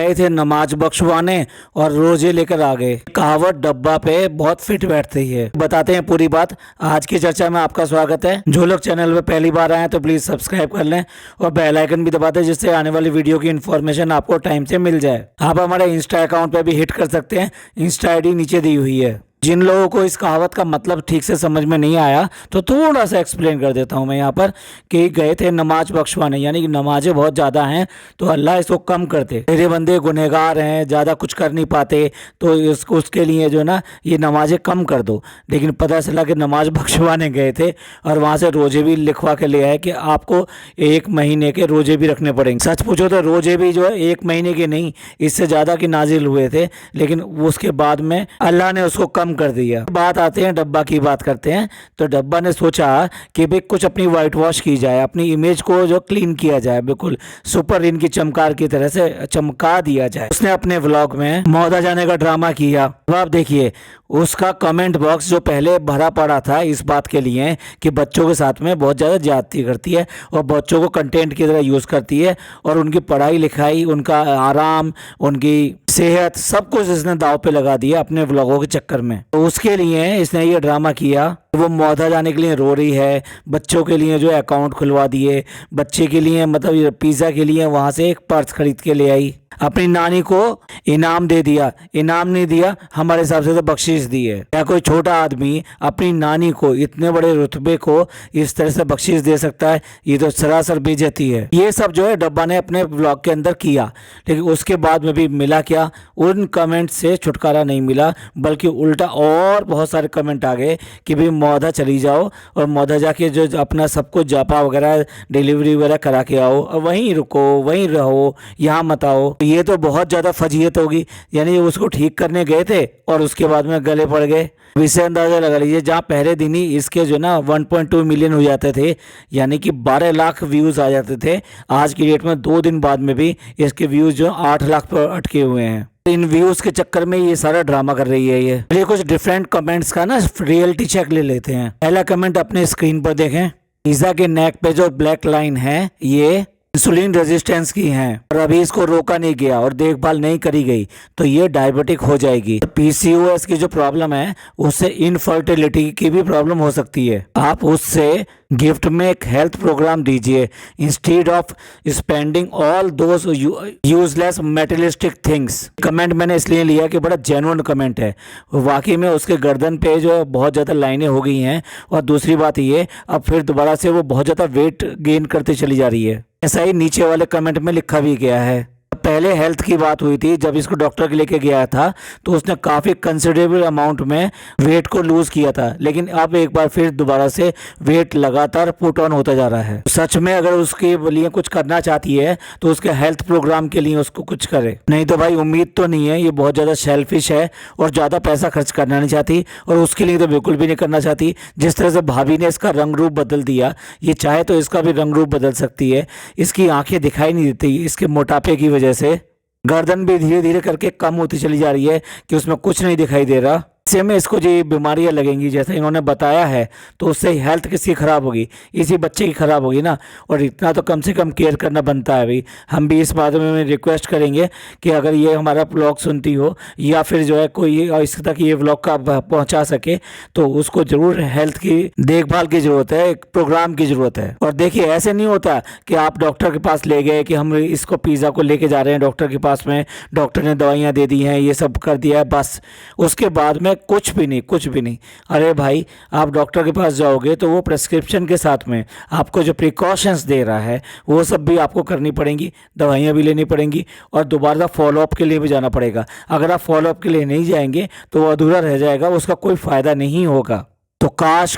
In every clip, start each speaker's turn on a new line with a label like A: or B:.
A: गए थे नमाज बख्शवाने और रोजे लेकर आ गए। कहावत डब्बा पे बहुत फिट बैठती है। बताते हैं पूरी बात। आज की चर्चा में आपका स्वागत है। जो लोग चैनल पे पहली बार आए तो प्लीज सब्सक्राइब कर लें और बेल आइकन भी दबा दें, जिससे आने वाली वीडियो की इन्फॉर्मेशन आपको टाइम से मिल जाए। आप हमारे इंस्टा अकाउंट पे भी हिट कर सकते हैं। इंस्टा आईडी नीचे दी हुई है। जिन लोगों को इस कहावत का मतलब ठीक से समझ में नहीं आया तो थोड़ा सा एक्सप्लेन कर देता हूँ मैं यहाँ पर कि गए थे नमाज बख्शवाने, यानी कि नमाजें बहुत ज़्यादा हैं तो अल्लाह इसको कम कर दे। मेरे बंदे गुनहगार हैं, ज़्यादा कुछ कर नहीं पाते, तो इसको उसके लिए जो है ना ये नमाजें कम कर दो। लेकिन पता चला कि नमाज बख्शवाने गए थे और वहाँ से रोजे भी लिखवा के ले आए कि आपको 1 महीने के रोजे भी रखने पड़ेंगे। सच पूछो तो रोजे भी जो है 1 महीने के नहीं, इससे ज़्यादा की नाजिल हुए थे, लेकिन उसके बाद में अल्लाह ने उसको कम कर दिया। बात आते हैं डब्बा की, बात करते हैं। तो डब्बा ने सोचा कि भाई कुछ अपनी वाइट वॉश की जाए, अपनी इमेज को जो क्लीन किया जाए, बिल्कुल सुपर इनकी चमकार की तरह से चमका दिया जाए। उसने अपने व्लॉग में मौदा जाने का ड्रामा किया। अब आप देखिए उसका कमेंट बॉक्स जो पहले भरा पड़ा था इस बात के लिए कि बच्चों के साथ में बहुत ज़्यादा ज्यादती करती है और बच्चों को कंटेंट की तरह यूज़ करती है और उनकी पढ़ाई लिखाई, उनका आराम, उनकी सेहत, सब कुछ इसने दाव पे लगा दिया अपने व्लॉगों के चक्कर में। तो उसके लिए इसने ये ड्रामा किया। वो मौधा जाने के लिए रो रही है, बच्चों के लिए जो अकाउंट खुलवा दिए, बच्चे के लिए मतलब पिज़्ज़ा के लिए वहाँ से एक पर्स खरीद के ले आई, अपनी नानी को इनाम दे दिया। इनाम नहीं दिया, हमारे हिसाब से तो बख्शीश दी है। क्या कोई छोटा आदमी अपनी नानी को, इतने बड़े रुतबे को इस तरह से बख्शीश दे सकता है? ये तो सरासर बेइज्जती है। ये सब जो है डब्बा ने अपने ब्लॉग के अंदर किया, लेकिन उसके बाद में भी मिला क्या? उन कमेंट से छुटकारा नहीं मिला, बल्कि उल्टा और बहुत सारे कमेंट आ गए कि भाई मौधा चली जाओ और मौधा जाके जो अपना सब कुछ जापा वगैरह डिलीवरी वगैरह करा के आओ और वहीं रुको, वहीं रहो, यहाँ मत आओ। ये तो बहुत ज़्यादा फजीयत होगी। यानी उसको ठीक करने गए थे और उसके बाद में गले पड़ गए। इससे अंदाज़ा लगा लीजिए, जहाँ पहले दिन ही इसके जो ना 1.2 मिलियन हो जाते थे, यानी कि 12 लाख व्यूज़ आ जाते थे, आज की डेट में 2 दिन बाद में भी इसके व्यूज़ जो 8 लाख पर अटके हुए हैं। इन व्यूज के चक्कर में ये सारा ड्रामा कर रही है। ये कुछ डिफरेंट कमेंट्स का ना रियलिटी चेक ले लेते हैं। पहला कमेंट अपने स्क्रीन पर देखें। पिज़्ज़ा के नेक पे जो ब्लैक लाइन है ये इंसुलिन रेजिस्टेंस की है और अभी इसको रोका नहीं गया और देखभाल नहीं करी गई तो ये डायबिटिक हो जाएगी। पीसीओएस की जो प्रॉब्लम है उससे इनफर्टिलिटी की भी प्रॉब्लम हो सकती है। आप उससे गिफ्ट में एक हेल्थ प्रोग्राम दीजिए instead of spending all those useless materialistic things. Comment मैंने इसलिए लिया कि बड़ा जेन्युइन कमेंट है। वाकई में उसके गर्दन पे जो बहुत ज़्यादा लाइनें हो गई हैं और दूसरी बात ये अब फिर दोबारा से वो बहुत ज़्यादा वेट गेन करते चली जा रही है। ऐसा ही नीचे वाले कमेंट में लिखा भी गया है। पहले हेल्थ की बात हुई थी, जब इसको डॉक्टर के लेके गया था तो उसने काफ़ी कंसिडरेबल अमाउंट में वेट को लूज़ किया था, लेकिन अब एक बार फिर दोबारा से वेट लगातार पुट ऑन होता जा रहा है। सच में अगर उसके लिए कुछ करना चाहती है तो उसके हेल्थ प्रोग्राम के लिए उसको कुछ करे, नहीं तो भाई उम्मीद तो नहीं है। ये बहुत ज़्यादा सेल्फिश है और ज़्यादा पैसा खर्च करना नहीं चाहती और उसके लिए तो बिल्कुल भी नहीं करना चाहती। जिस तरह से भाभी ने इसका रंग रूप बदल दिया, ये चाहे तो इसका भी रंग रूप बदल सकती है। इसकी आंखें दिखाई नहीं देती इसके मोटापे की वजह से। गर्दन भी धीरे धीरे करके कम होती चली जा रही है कि उसमें कुछ नहीं दिखाई दे रहा। इससे में इसको जो बीमारियां लगेंगी जैसे इन्होंने बताया है तो उससे हेल्थ किसकी ख़राब होगी? इसी बच्चे की ख़राब होगी ना। और इतना तो कम से कम केयर करना बनता है भाई। हम भी इस बारे में रिक्वेस्ट करेंगे कि अगर ये हमारा व्लॉग सुनती हो या फिर जो है कोई इस तक ये व्लॉग का पहुंचा सके तो उसको ज़रूर हेल्थ की देखभाल की ज़रूरत है, एक प्रोग्राम की ज़रूरत है। और देखिए ऐसे नहीं होता कि आप डॉक्टर के पास ले गए कि हम इसको पिज़्ज़ा को लेके जा रहे हैं डॉक्टर के पास में, डॉक्टर ने दवाइयाँ दे दी हैं, ये सब कर दिया है, बस उसके बाद में कुछ भी नहीं, कुछ भी नहीं। अरे भाई आप डॉक्टर के पास जाओगे तो वो प्रेस्क्रिप्शन के साथ में आपको जो प्रिकॉशंस दे रहा है वो सब भी आपको करनी पड़ेंगी, दवाइयाँ भी लेनी पड़ेंगी और दोबारा फॉलोअप के लिए भी जाना पड़ेगा। अगर आप फॉलोअप के लिए नहीं जाएंगे तो वो अधूरा रह जाएगा, उसका कोई फ़ायदा नहीं होगा। तो काश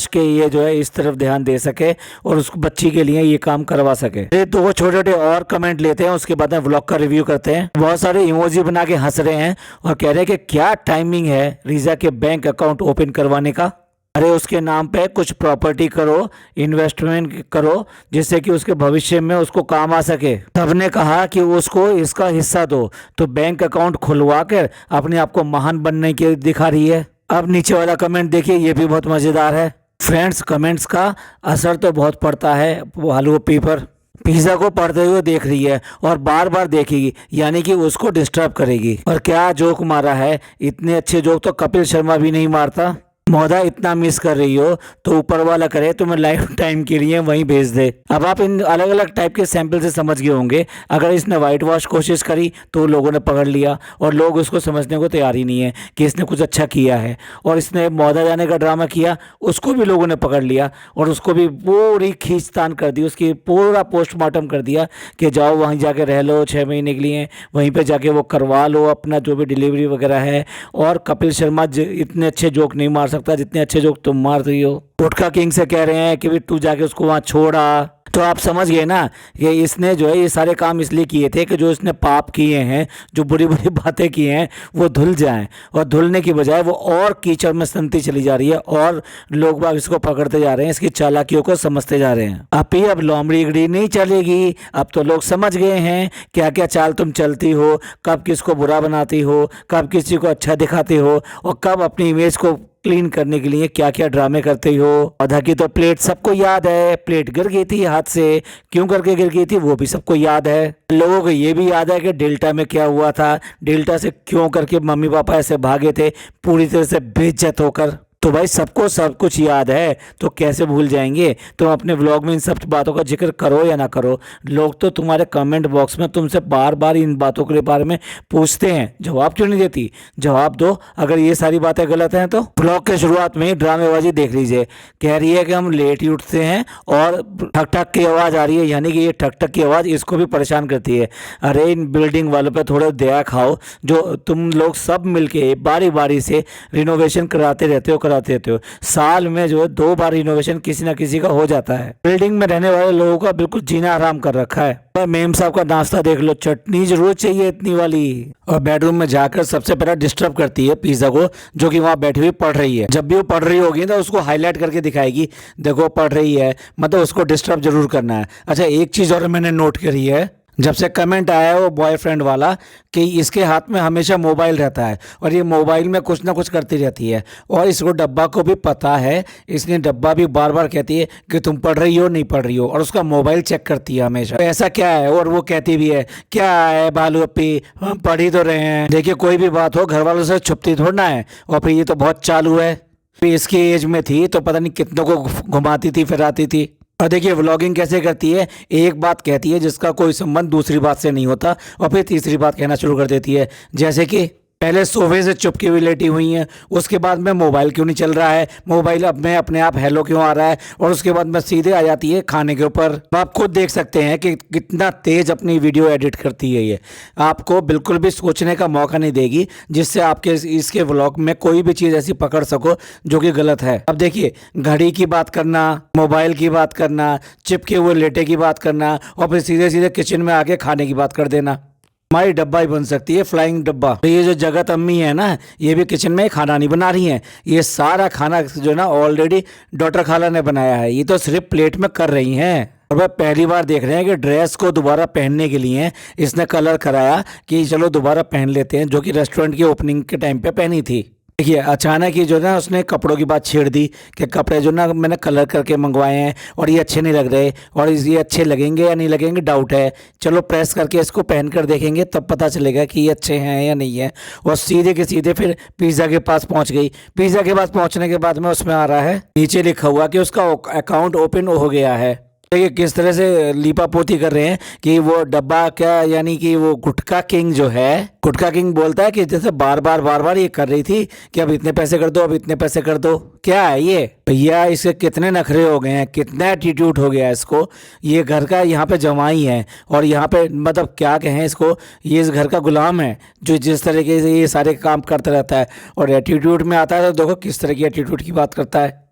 A: के ये जो है इस तरफ ध्यान दे सके और उस बच्ची के लिए ये काम करवा सके। ये दो छोटे छोटे और कमेंट लेते हैं, उसके बाद में व्लॉग का रिव्यू करते हैं। बहुत सारे इमोजी बना के हंस रहे हैं और कह रहे हैं कि क्या टाइमिंग है रीजा के बैंक अकाउंट ओपन करवाने का। अरे उसके नाम पे कुछ प्रॉपर्टी करो, इन्वेस्टमेंट करो जिससे कि उसके भविष्य में उसको काम आ सके। सबने कहा कि उसको इसका हिस्सा दो तो बैंक अकाउंट खुलवा कर अपने आप को महान बनने की दिखा रही है। अब नीचे वाला कमेंट देखिए, ये भी बहुत मज़ेदार है। फ्रेंड्स, कमेंट्स का असर तो बहुत पड़ता है आलू पेपर। पिज़्ज़ा को पढ़ते हुए देख रही है और बार बार देखेगी, यानी कि उसको डिस्टर्ब करेगी। और क्या जोक मारा है, इतने अच्छे जोक तो कपिल शर्मा भी नहीं मारता। महोदय इतना मिस कर रही हो तो ऊपर वाला करे तुम्हें लाइफ टाइम के लिए वहीं भेज दे। अब आप इन अलग अलग टाइप के सैंपल से समझ गए होंगे। अगर इसने वाइट वॉश कोशिश करी तो लोगों ने पकड़ लिया, और लोग उसको समझने को तैयार ही नहीं है कि इसने कुछ अच्छा किया है। और इसने महोदय जाने का ड्रामा किया, उसको भी लोगों ने पकड़ लिया और उसको भी पूरी खींचतान कर दी, उसकी पूरा पोस्टमार्टम कर दिया कि जाओ वहीं जाके रह लो 6 महीने के लिए, वहीं पे जाके वो करवा लो अपना जो भी डिलीवरी वगैरह है। और कपिल शर्मा इतने अच्छे जोक नहीं मार सकता जितने अच्छे जोक तुम मार रही हो। गुटखा किंग से कह रहे हैं कि भी तू जाके उसको वहाँ छोड़ा। तो आप समझ गए ना कि इसने जो है ये सारे काम इसलिए किए थे कि जो इसने पाप किए हैं, जो बुरी बुरी बातें की हैं, वो धुल जाएं। और धुलने की बजाय वो और कीचड़ में सनती चली जा रही है और लोग बाग इसको पकड़ते जा रहे हैं, इसकी चालाकियों को समझते जा रहे हैं। अब लोमड़ी इगड़ी नहीं चलेगी। अब तो लोग समझ गए हैं क्या क्या चाल तुम चलती हो, कब किसको बुरा बनाती हो, कब किसी को अच्छा दिखाती हो, और कब अपनी इमेज को क्लीन करने के लिए क्या क्या ड्रामे करते हो। आधा की तो प्लेट सबको याद है, प्लेट गिर गई थी हाथ से, क्यों करके गिर गई थी वो भी सबको याद है। लोगों को ये भी याद है कि डेल्टा में क्या हुआ था, डेल्टा से क्यों करके मम्मी पापा ऐसे भागे थे पूरी तरह से बेइज्जत होकर। तो भाई सबको सब कुछ याद है तो कैसे भूल जाएंगे। तुम अपने व्लॉग में इन सब बातों का जिक्र करो या ना करो, लोग तो तुम्हारे कमेंट बॉक्स में तुमसे बार बार इन बातों के बारे में पूछते हैं, जवाब क्यों नहीं देती? जवाब दो। अगर ये सारी बातें गलत हैं तो व्लॉग के शुरुआत में ही ड्रामेबाजी देख लीजिए। कह रही है कि हम लेट ही उठते हैं और ठक ठक की आवाज़ आ रही है, यानी कि ये ठक ठक की आवाज़ इसको भी परेशान करती है। अरे इन बिल्डिंग वालों पर थोड़ा दया खाओ, जो तुम लोग सब मिलके बारी बारी से रिनोवेशन कराते रहते हो। साल में जो है 2 बार रिनोवेशन किसी ना किसी का हो जाता है। बिल्डिंग में रहने वाले लोगों का बिल्कुल जीना आराम कर रखा है। मेम साहब का नाश्ता देख लो, चटनी जरूर चाहिए इतनी वाली। और बेडरूम में जाकर सबसे पहले डिस्टर्ब करती है पिज़्ज़ा को, जो कि वहाँ बैठी हुई पढ़ रही है। जब भी वो पढ़ रही होगी तो उसको हाईलाइट करके दिखाएगी, देखो पढ़ रही है, मतलब उसको डिस्टर्ब जरूर करना है। अच्छा एक चीज़ और मैंने नोट करी है, जब से कमेंट आया है वो बॉयफ्रेंड वाला कि इसके हाथ में हमेशा मोबाइल रहता है और ये मोबाइल में कुछ ना कुछ करती रहती है, और इसको डब्बा को भी पता है, इसने डब्बा भी बार बार कहती है कि तुम पढ़ रही हो नहीं पढ़ रही हो, और उसका मोबाइल चेक करती है हमेशा। तो ऐसा क्या है? और वो कहती भी है क्या है बालू अपी, हम पढ़ ही तो रहे हैं। देखिए कोई भी बात हो घर वालों से छुपती थोड़ा है, और फिर ये तो बहुत चालू है। फिर इसकी एज में थी तो पता नहीं कितनों को घुमाती थी फिराती थी। और देखिए व्लॉगिंग कैसे करती है, एक बात कहती है जिसका कोई संबंध दूसरी बात से नहीं होता, और फिर तीसरी बात कहना शुरू कर देती है। जैसे कि पहले सोफे से चुपके हुई लेटी हुई हैं, उसके बाद में मोबाइल क्यों नहीं चल रहा है, मोबाइल अब में अपने आप हेलो क्यों आ रहा है, और उसके बाद में सीधे आ जाती है खाने के ऊपर। आप खुद देख सकते हैं कि कितना तेज अपनी वीडियो एडिट करती है ये। आपको बिल्कुल भी सोचने का मौका नहीं देगी, जिससे आपके इसके व्लॉग में कोई भी चीज़ ऐसी पकड़ सको जो कि गलत है। अब देखिए घड़ी की बात करना, मोबाइल की बात करना, चिपके हुए लेटे की बात करना, और फिर सीधे सीधे किचन में आके खाने की बात कर देना। हमारी डब्बा ही बन सकती है, फ्लाइंग डब्बा। तो ये जो जगत अम्मी है ना, ये भी किचन में खाना नहीं बना रही हैं, ये सारा खाना जो ना ऑलरेडी डॉक्टर खाला ने बनाया है, ये तो सिर्फ प्लेट में कर रही हैं। और वह पहली बार देख रहे हैं कि ड्रेस को दोबारा पहनने के लिए इसने कलर कराया कि चलो दोबारा पहन लेते हैं, जो कि रेस्टोरेंट की ओपनिंग के टाइम पे पहनी थी। देखिए अचानक ही जो ना उसने कपड़ों की बात छेड़ दी कि कपड़े जो ना मैंने कलर करके मंगवाए हैं और ये अच्छे नहीं लग रहे, और ये अच्छे लगेंगे या नहीं लगेंगे डाउट है, चलो प्रेस करके इसको पहन कर देखेंगे तब पता चलेगा कि ये अच्छे हैं या नहीं है। और सीधे के सीधे फिर पिज़्ज़ा के पास पहुंच गई। पिज़्ज़ा के पास पहुंचने के बाद में उसमें आ रहा है, नीचे लिखा हुआ कि उसका अकाउंट ओपन हो गया है। देखिए किस तरह से लीपापोती कर रहे हैं कि वो डब्बा क्या, यानी कि वो गुटखा किंग जो है, गुटखा किंग बोलता है कि जैसे बार बार ये कर रही थी कि अब इतने पैसे कर दो, अब इतने पैसे कर दो। क्या है ये भैया, इसके कितने नखरे हो गए हैं, कितना एटीट्यूड हो गया है इसको। ये घर का यहाँ पे जमाई है, और यहाँ पे मतलब क्या कहें इसको, ये इस घर का गुलाम है जो जिस तरीके से ये सारे काम करता रहता है। और एटीट्यूड में आता है तो देखो किस तरह की एटीट्यूड की बात करता है।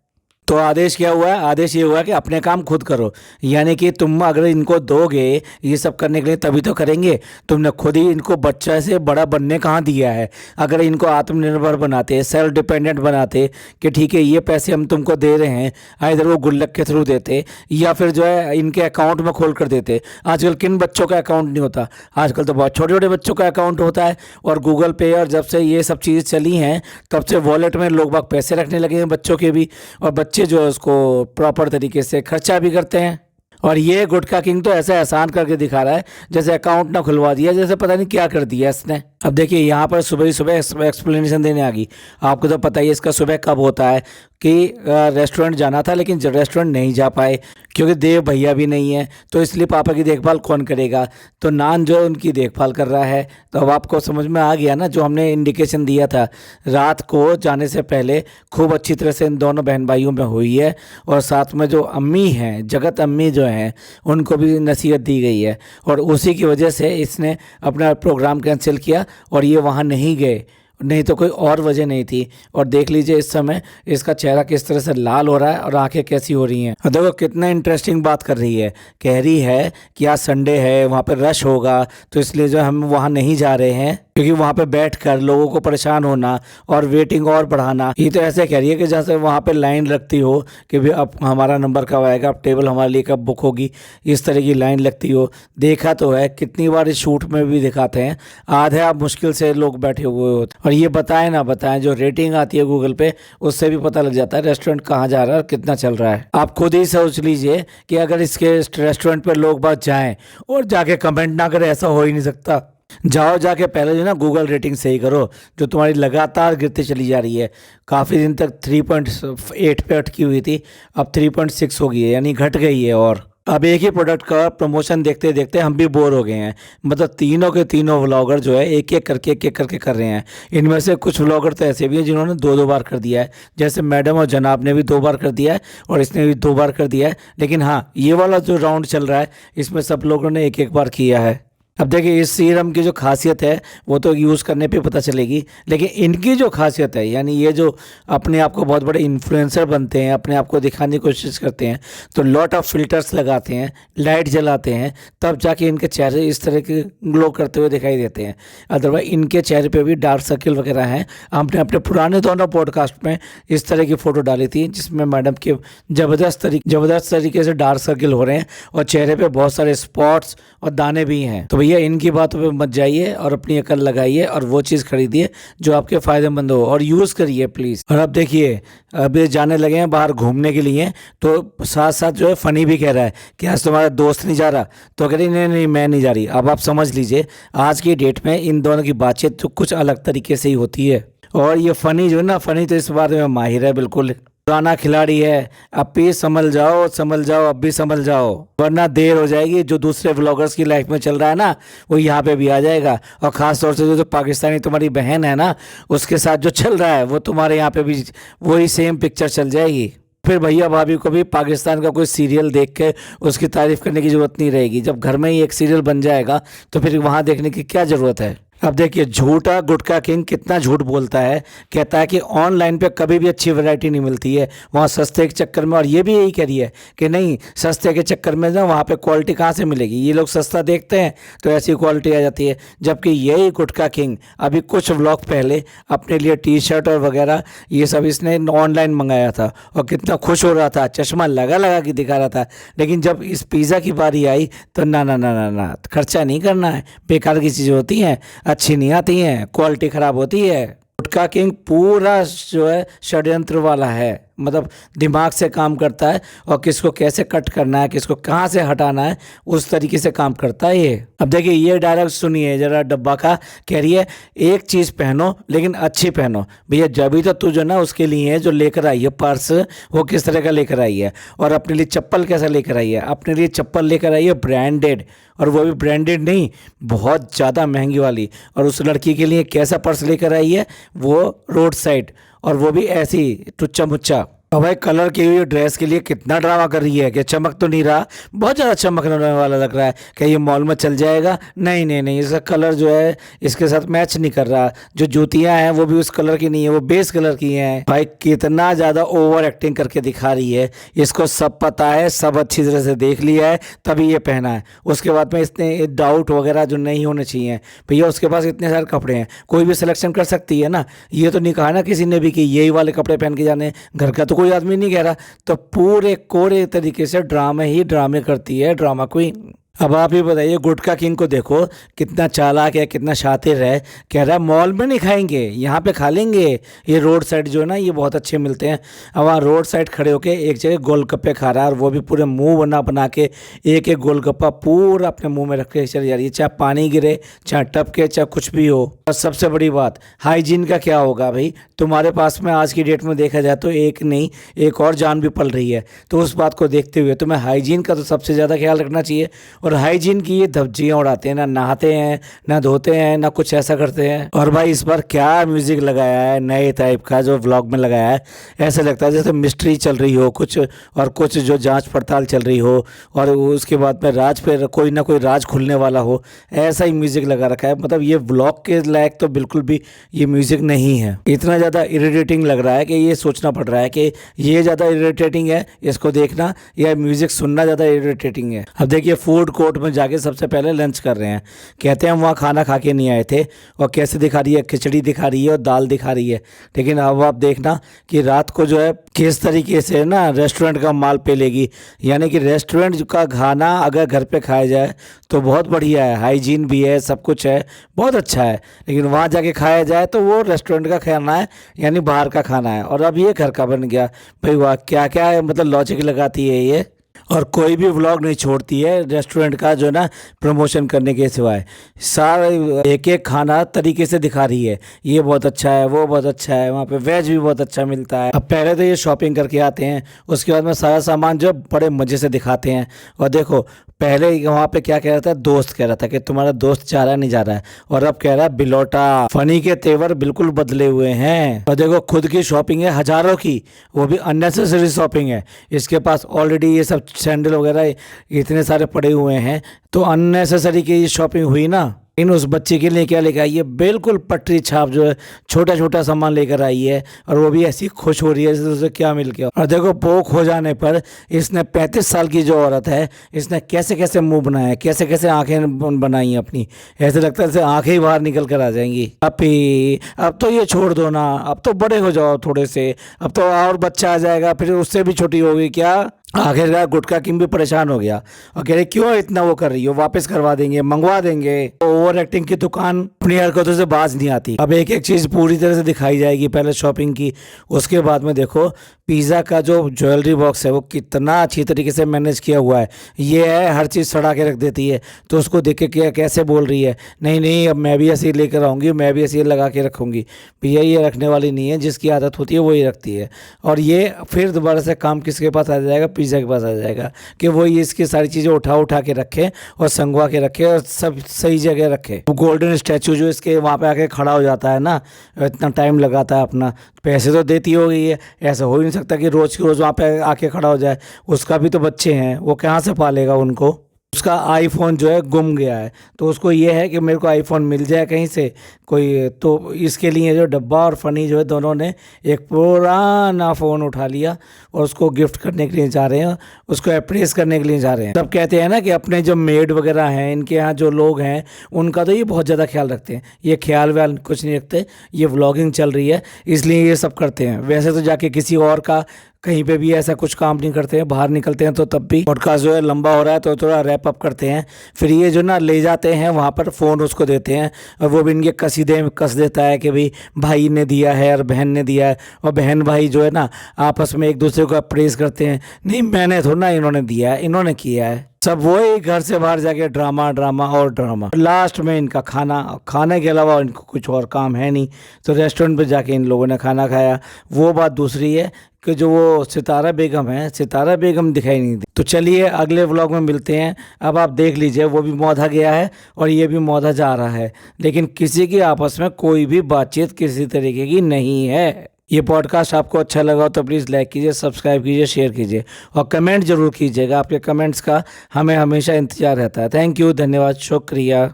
A: तो आदेश क्या हुआ है? आदेश ये हुआ कि अपने काम खुद करो, यानी कि तुम अगर इनको दोगे ये सब करने के लिए तभी तो करेंगे। तुमने खुद ही इनको बच्चा से बड़ा बनने कहाँ दिया है। अगर इनको आत्मनिर्भर बनाते, सेल्फ डिपेंडेंट बनाते कि ठीक है ये पैसे हम तुमको दे रहे हैं, इधर वो गुल्लक के थ्रू देते या फिर जो है इनके अकाउंट में खोल कर देते। आजकल किन बच्चों का अकाउंट नहीं होता, आजकल तो बहुत छोटे छोटे बच्चों का अकाउंट होता है। और गूगल पे और जब से ये सब चीज़ें चली हैं तब से वॉलेट में लोग बाग पैसे रखने लगे हैं बच्चों के भी, और बच्चे जो है उसको प्रॉपर तरीके से खर्चा भी करते हैं। और ये गुटखा किंग तो ऐसे एहसान करके दिखा रहा है जैसे अकाउंट ना खुलवा दिया, जैसे पता नहीं क्या कर दिया इसने। अब देखिए यहाँ पर सुबह ही सुबह एक्सप्लेनेशन देने आ गई। आपको तो पता ही है इसका सुबह कब होता है कि रेस्टोरेंट जाना था लेकिन रेस्टोरेंट नहीं जा पाए क्योंकि देव भैया भी नहीं है, तो इसलिए पापा की देखभाल कौन करेगा, तो नान जो है उनकी देखभाल कर रहा है। तो अब आपको समझ में आ गया ना जो हमने इंडिकेशन दिया था। रात को जाने से पहले खूब अच्छी तरह से इन दोनों बहन भाइयों में हुई है और साथ में जो अम्मी हैं, जगत अम्मी जो हैं, उनको भी नसीहत दी गई है और उसी की वजह से इसने अपना प्रोग्राम कैंसिल किया और ये वहाँ नहीं गए, नहीं तो कोई और वजह नहीं थी। और देख लीजिए इस समय इसका चेहरा किस तरह से लाल हो रहा है और आंखें कैसी हो रही हैं। और देखो कितना इंटरेस्टिंग बात कर रही है, कह रही है कि आज संडे है, वहाँ पर रश होगा, तो इसलिए जो हम वहाँ नहीं जा रहे हैं क्योंकि वहाँ पे बैठकर लोगों को परेशान होना और वेटिंग और बढ़ाना। ये तो ऐसे कह रही है कि जैसे वहाँ पे लाइन लगती हो कि भाई अब हमारा नंबर कब आएगा, अब टेबल हमारे लिए कब बुक होगी, इस तरह की लाइन लगती हो। देखा तो है कितनी बार इस शूट में भी दिखाते हैं, आधे आप मुश्किल से लोग बैठे हुए होते। और ये बताएं ना बताएं, जो रेटिंग आती है गूगल पे उससे भी पता लग जाता है रेस्टोरेंट कहाँ जा रहा है और कितना चल रहा है। आप खुद ही सोच लीजिए कि अगर इसके रेस्टोरेंट पर लोग बात जाएँ और जाके कमेंट ना करें, ऐसा हो ही नहीं सकता। जाओ जाके पहले जो ना गूगल रेटिंग सही करो जो तुम्हारी लगातार गिरती चली जा रही है। काफ़ी दिन तक 3.8 पे अटकी हुई थी, अब 3.6 हो गई है, यानी घट गई है। और अब एक ही प्रोडक्ट का प्रमोशन देखते देखते हम भी बोर हो गए हैं। मतलब तीनों के तीनों व्लॉगर जो है एक एक करके कर रहे हैं। इनमें से कुछ व्लॉगर तो ऐसे भी हैं जिन्होंने दो दो बार कर दिया है, जैसे मैडम और जनाब ने भी 2 बार कर दिया है और इसने भी 2 बार कर दिया है। लेकिन हाँ, ये वाला जो राउंड चल रहा है इसमें सब लोगों ने एक एक बार किया है। अब देखिए इस सीरम की जो खासियत है वो तो यूज़ करने पे पता चलेगी, लेकिन इनकी जो खासियत है, यानी ये जो अपने आप को बहुत बड़े इन्फ्लुएंसर बनते हैं, अपने आप को दिखाने की कोशिश करते हैं, तो लॉट ऑफ फिल्टर्स लगाते हैं, लाइट जलाते हैं, तब जाके इनके चेहरे इस तरह के ग्लो करते हुए दिखाई देते हैं। अदरवाइज इनके चेहरे पे भी डार्क सर्किल वगैरह हैं। हमने अपने पुराने दोनों पॉडकास्ट में इस तरह की फ़ोटो डाली थी जिसमें मैडम के ज़बरदस्त तरीके से डार्क सर्किल हो रहे हैं और चेहरे पे बहुत सारे स्पॉट्स और दाने भी हैं। तो भैया इनकी बातों पे मत जाइए और अपनी अकल लगाइए और वो चीज़ खरीदिए जो आपके फ़ायदेमंद हो और यूज़ करिए प्लीज़। और अब देखिए अब ये जाने लगे हैं बाहर घूमने के लिए, तो साथ साथ जो है फ़नी भी कह रहा है कि आज तुम्हारा दोस्त नहीं जा रहा, तो कह रही नहीं नहीं मैं नहीं जा रही। अब आप समझ लीजिए आज की डेट में इन दोनों की बातचीत तो कुछ अलग तरीके से ही होती है। और ये फ़नी जो है ना, फ़नी तो इस बारे में माहिर है बिल्कुल, पुराना खिलाड़ी है। अब भी संभल जाओ, अब भी संभल जाओ, वरना देर हो जाएगी। जो दूसरे व्लॉगर्स की लाइफ में चल रहा है ना वो यहाँ पे भी आ जाएगा। और ख़ास तौर से जो पाकिस्तानी तुम्हारी बहन है ना, उसके साथ जो चल रहा है वो तुम्हारे यहाँ पे भी वही सेम पिक्चर चल जाएगी। फिर भैया भाभी को भी पाकिस्तान का कोई सीरियल देख के उसकी तारीफ़ करने की ज़रूरत नहीं रहेगी। जब घर में ही एक सीरियल बन जाएगा तो फिर वहाँ देखने की क्या ज़रूरत है। अब देखिए झूठा गुटखा किंग कितना झूठ बोलता है, कहता है कि ऑनलाइन पे कभी भी अच्छी वैरायटी नहीं मिलती है, वहाँ सस्ते के चक्कर में। और ये भी यही कह रही है कि नहीं सस्ते के चक्कर में ना वहाँ पे क्वालिटी कहाँ से मिलेगी, ये लोग सस्ता देखते हैं तो ऐसी क्वालिटी आ जाती है। जबकि यही गुटखा किंग अभी कुछ व्लॉग पहले अपने लिए टी शर्ट और वगैरह ये सब इसने ऑनलाइन मंगाया था और कितना खुश हो रहा था, चश्मा लगा के दिखा रहा था। लेकिन जब इस पिज़्ज़ा की बारी आई तो ना खर्चा नहीं करना है, बेकार की चीज़ होती हैं, अच्छी नहीं आती हैं, क्वालिटी ख़राब होती है। गुटखा किंग पूरा जो है षड्यंत्र वाला है, मतलब दिमाग से काम करता है और किसको कैसे कट करना है, किसको कहाँ से हटाना है, उस तरीके से काम करता है ये। अब देखिए ये डायलॉग सुनिए जरा डब्बा का, कह रही है एक चीज़ पहनो लेकिन अच्छी पहनो। भैया जब भी तो तू जो ना उसके लिए जो लेकर आई है पर्स, वो किस तरह का लेकर आई है, और अपने लिए चप्पल कैसा लेकर आई है। अपने लिए चप्पल लेकर आई है ब्रांडेड, और वो भी ब्रांडेड नहीं, बहुत ज़्यादा महंगी वाली। और उस लड़की के लिए कैसा पर्स लेकर आई है, वो रोड साइड, और वो भी ऐसी टुच्चा मुच्चा। और भाई कलर की हुई ड्रेस के लिए कितना ड्रामा कर रही है कि चमक तो नहीं रहा, बहुत ज़्यादा चमकने वाला लग रहा है। क्या ये मॉल में चल जाएगा? नहीं, इसका कलर जो है इसके साथ मैच नहीं कर रहा। जो जूतियां हैं वो भी उस कलर की नहीं है, वो बेस कलर की हैं। भाई कितना ज़्यादा ओवर एक्टिंग करके दिखा रही है, इसको सब पता है, सब अच्छी तरह से देख लिया है तभी ये पहना है। उसके बाद में इतने डाउट वगैरह जो नहीं होने चाहिए भैया, उसके पास इतने सारे कपड़े हैं, कोई भी सिलेक्शन कर सकती है ना। ये तो नहीं कहा ना किसी ने भी कि यही वाले कपड़े पहन के जाने, घर का तो कोई आदमी नहीं कह रहा। तो पूरे कोरे तरीके से ड्रामे करती है ड्रामा क्वीन। अब आप ही बताइए, गुटखा किंग को देखो, कितना चालाक है, कितना शातिर है। कह रहा है मॉल में नहीं खाएंगे, यहाँ पे खा लेंगे। ये रोड साइड जो है ना, ये बहुत अच्छे मिलते हैं। अब वहाँ रोड साइड खड़े होके एक जगह गोलगप्पे खा रहा है, और वो भी पूरे मुंह बना बना के एक एक गोलगप्पा पूरा अपने मुंह में रख के चल जा रही है, चाहे पानी गिरे, चाहे टपके, चाहे कुछ भी हो। और सबसे बड़ी बात, हाइजीन का क्या होगा भाई? तुम्हारे पास में आज की डेट में देखा जाए तो एक नहीं, एक और जान भी पल रही है। तो उस बात को देखते हुए तुम्हें हाइजीन का तो सबसे ज़्यादा ख्याल रखना चाहिए। और हाइजीन की ये धज्जियाँ उड़ाते हैं, ना नहाते हैं, ना धोते हैं, ना कुछ ऐसा करते हैं। और भाई इस बार क्या म्यूजिक लगाया है नए टाइप का, जो व्लॉग में लगाया है, ऐसा लगता है जैसे मिस्ट्री चल रही हो कुछ, और कुछ जो जांच पड़ताल चल रही हो, और उसके बाद में राज पे कोई ना कोई राज खुलने वाला हो, ऐसा ही म्यूजिक लगा रखा है। मतलब ये व्लॉग के लायक तो बिल्कुल भी ये म्यूजिक नहीं है। इतना ज़्यादा इरिटेटिंग लग रहा है कि ये सोचना पड़ रहा है कि ये ज़्यादा इरिटेटिंग है इसको देखना, या म्यूजिक सुनना ज़्यादा इरिटेटिंग है। अब देखिए, फूड कोर्ट में जाके सबसे पहले लंच कर रहे हैं। कहते हैं हम वहाँ खाना खा के नहीं आए थे, और कैसे दिखा रही है, खिचड़ी दिखा रही है और दाल दिखा रही है। लेकिन अब आप देखना कि रात को जो है किस तरीके से ना रेस्टोरेंट का माल पे लेगी। यानी कि रेस्टोरेंट का खाना अगर घर पे खाया जाए तो बहुत बढ़िया है, हाइजीन भी है, सब कुछ है, बहुत अच्छा है। लेकिन वहाँ जाके खाया जाए तो वो रेस्टोरेंट का खाना है, यानी बाहर का खाना है। और अब ये घर का बन गया। भाई वाह, क्या क्या है, मतलब लॉजिक लगाती है ये। और कोई भी व्लॉग नहीं छोड़ती है रेस्टोरेंट का जो ना प्रमोशन करने के सिवाय। सारा एक एक खाना तरीके से दिखा रही है, ये बहुत अच्छा है, वो बहुत अच्छा है, वहाँ पे वेज भी बहुत अच्छा मिलता है। अब पहले तो ये शॉपिंग करके आते हैं, उसके बाद में सारा सामान जो बड़े मज़े से दिखाते हैं। और देखो, पहले वहाँ पे क्या कह रहा था, दोस्त कह रहा था कि तुम्हारा दोस्त जा रहा है, नहीं जा रहा है, और अब कह रहा है बिलोटा। फनी के तेवर बिल्कुल बदले हुए हैं। और देखो, खुद की शॉपिंग है हजारों की, वो भी अननेसेसरी शॉपिंग है। इसके पास ऑलरेडी ये सब सैंडल वगैरह इतने सारे पड़े हुए हैं, तो अननेसेसरी की शॉपिंग हुई ना। इन उस बच्चे के लिए क्या लेकर आई है? बिल्कुल पटरी छाप जो है, छोटा छोटा सामान लेकर आई है, और वो भी ऐसी खुश हो रही है जैसे उसे क्या मिल गया। और देखो, पोक हो जाने पर इसने 35 साल की जो औरत है, इसने कैसे कैसे मुंह बनाया है, कैसे कैसे आंखें बनाई हैं अपनी, ऐसे लगता है जैसे आंखें ही बाहर निकल कर आ जाएंगी। अब तो ये छोड़ दो ना, अब तो बड़े हो जाओ थोड़े से, अब तो और बच्चा आ जाएगा, फिर उससे भी छोटी होगी क्या? आखिरकार गुटखा किंग भी परेशान हो गया और कह रहे क्यों इतना वो कर रही हो, वापस करवा देंगे, मंगवा देंगे। ओवर एक्टिंग की दुकान अपनी हरकतों से बाज नहीं आती। अब एक एक चीज पूरी तरह से दिखाई जाएगी, पहले शॉपिंग की, उसके बाद में देखो पिज़्ज़ा का जो ज्वेलरी बॉक्स है वो कितना अच्छी तरीके से मैनेज किया हुआ है। ये है हर चीज़ सड़ा के रख देती है, तो उसको देख के क्या कैसे बोल रही है, नहीं नहीं अब मैं भी ऐसे ही लेकर आऊँगी, मैं भी ऐसे ही लगा के रखूँगी। भैया ये रखने वाली नहीं है, जिसकी आदत होती है वही रखती है। और ये फिर दोबारा से काम किसके पास आ जाएगा? पिज़्ज़ा के पास आ जाएगा कि वो ये इसकी सारी चीज़ें उठा के रखे और संगवा के रखे और सब सही जगह रखे। गोल्डन स्टैचू जो इसके वहाँ पे आके खड़ा हो जाता है ना, इतना टाइम लगाता है अपना, पैसे तो देती होगी ये, ऐसा हो ही नहीं सकता कि रोज़ की रोज़ वहाँ पे आके खड़ा हो जाए। उसका भी तो बच्चे हैं, वो कहाँ से पालेगा उनको? उसका आईफोन जो है गुम गया है, तो उसको ये है कि मेरे को आईफोन मिल जाए कहीं से कोई, तो इसके लिए जो डब्बा और फनी जो है दोनों ने एक पुराना फ़ोन उठा लिया और उसको गिफ्ट करने के लिए जा रहे हैं, उसको अप्रेस करने के लिए जा रहे हैं। तब कहते हैं ना कि अपने जो मेड वगैरह हैं, इनके यहाँ जो लोग हैं, उनका तो ये बहुत ज़्यादा ख्याल रखते हैं। ये ख्याल व्याल कुछ नहीं रखते, ये व्लॉगिंग चल रही है इसलिए ये सब करते हैं। वैसे तो जाके किसी और का कहीं पे भी ऐसा कुछ काम नहीं करते हैं, बाहर निकलते हैं तो तब भी। पॉडकास्ट जो है लंबा हो रहा है तो थोड़ा रैप अप करते हैं। फिर ये जो ना ले जाते हैं वहाँ पर फ़ोन उसको देते हैं, और वो भी इनके कसीदे में कस देता है कि भाई ने दिया है और बहन ने दिया है, और बहन भाई जो है ना आपस में एक दूसरे को अप्रेस करते हैं, नहीं मैंने थोड़ा ना, इन्होंने दिया है, इन्होंने किया है। सब वही घर से बाहर जाके ड्रामा ड्रामा और ड्रामा। लास्ट में इनका खाने के अलावा इनको कुछ और काम है नहीं, तो रेस्टोरेंट पे जाके इन लोगों ने खाना खाया। वो बात दूसरी है कि जो वो सितारा बेगम है, सितारा बेगम दिखाई नहीं दी। तो चलिए अगले व्लॉग में मिलते हैं। अब आप देख लीजिए, वो भी मौधा गया है और ये भी मौधा जा रहा है, लेकिन किसी की आपस में कोई भी बातचीत किसी तरीके की नहीं है। ये पॉडकास्ट आपको अच्छा लगा तो प्लीज़ लाइक कीजिए, सब्सक्राइब कीजिए, शेयर कीजिए और कमेंट जरूर कीजिएगा। आपके कमेंट्स का हमें हमेशा इंतजार रहता है। थैंक यू, धन्यवाद, शुक्रिया।